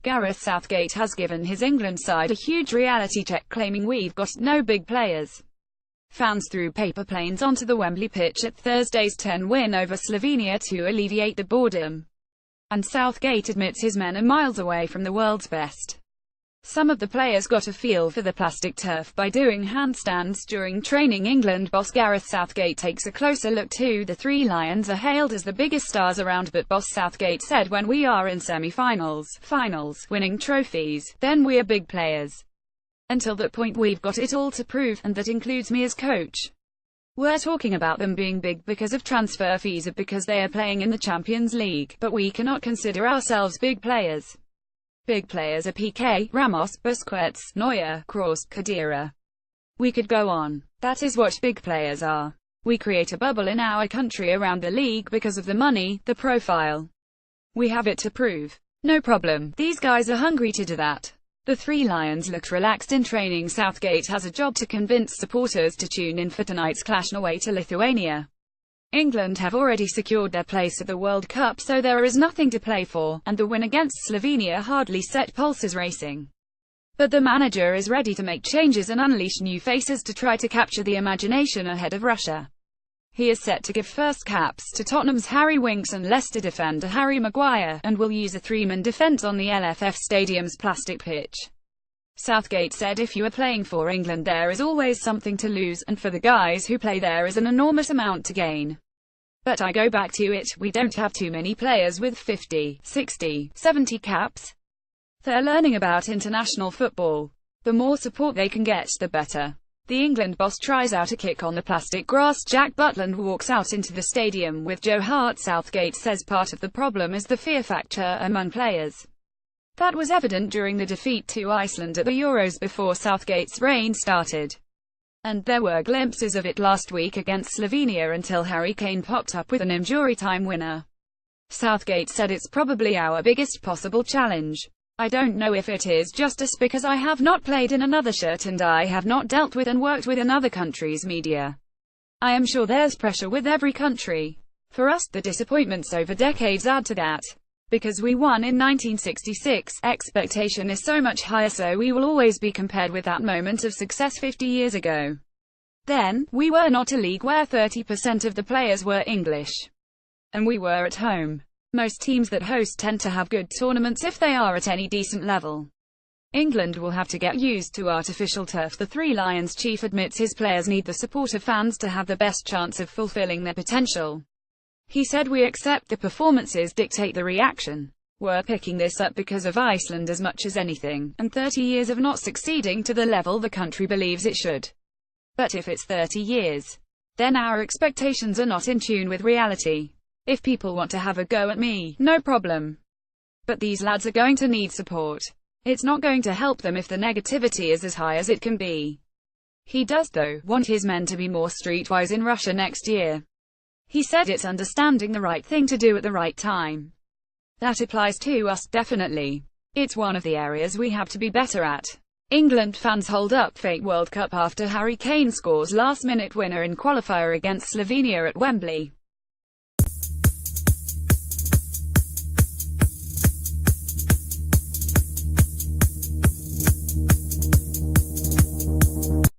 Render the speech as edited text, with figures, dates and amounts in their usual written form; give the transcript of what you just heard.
Gareth Southgate has given his England side a huge reality check, claiming we've got no big players. Fans threw paper planes onto the Wembley pitch at Thursday's 10 win over Slovenia to alleviate the boredom. And Southgate admits his men are miles away from the world's best. Some of the players got a feel for the plastic turf by doing handstands during training. England boss Gareth Southgate takes a closer look too. The Three Lions are hailed as the biggest stars around, but boss Southgate said when we are in semi-finals, finals, winning trophies, then we are big players. Until that point we've got it all to prove, and that includes me as coach. We're talking about them being big because of transfer fees or because they are playing in the Champions League, but we cannot consider ourselves big players. Big players are Piqué, Ramos, Busquets, Neuer, Kroos, Khedira. We could go on. That is what big players are. We create a bubble in our country around the league because of the money, the profile. We have it to prove. No problem. These guys are hungry to do that. The Three Lions looked relaxed in training. Southgate has a job to convince supporters to tune in for tonight's clash away to Lithuania. England have already secured their place at the World Cup, so there is nothing to play for, and the win against Slovenia hardly set pulses racing. But the manager is ready to make changes and unleash new faces to try to capture the imagination ahead of Russia. He is set to give first caps to Tottenham's Harry Winks and Leicester defender Harry Maguire, and will use a three-man defence on the LFF Stadium's plastic pitch. Southgate said if you are playing for England there is always something to lose, and for the guys who play there is an enormous amount to gain. But I go back to it, we don't have too many players with 50, 60, 70 caps. They're learning about international football. The more support they can get, the better. The England boss tries out a kick on the plastic grass. Jack Butland walks out into the stadium with Joe Hart. Southgate says part of the problem is the fear factor among players. That was evident during the defeat to Iceland at the Euros before Southgate's reign started. And there were glimpses of it last week against Slovenia until Harry Kane popped up with an injury time winner. Southgate said it's probably our biggest possible challenge. I don't know if it is justice because I have not played in another shirt and I have not dealt with and worked with another country's media. I am sure there's pressure with every country. For us, the disappointments over decades add to that. Because we won in 1966, expectation is so much higher, so we will always be compared with that moment of success 50 years ago. Then, we were not a league where 30% of the players were English. And we were at home. Most teams that host tend to have good tournaments if they are at any decent level. England will have to get used to artificial turf. The Three Lions chief admits his players need the support of fans to have the best chance of fulfilling their potential. He said we accept the performances dictate the reaction. We're picking this up because of Iceland as much as anything, and 30 years of not succeeding to the level the country believes it should. But if it's 30 years, then our expectations are not in tune with reality. If people want to have a go at me, no problem. But these lads are going to need support. It's not going to help them if the negativity is as high as it can be. He does, though, want his men to be more streetwise in Russia next year. He said it's understanding the right thing to do at the right time. That applies to us, definitely. It's one of the areas we have to be better at. England fans hold up fake World Cup after Harry Kane scores last-minute winner in qualifier against Slovenia at Wembley.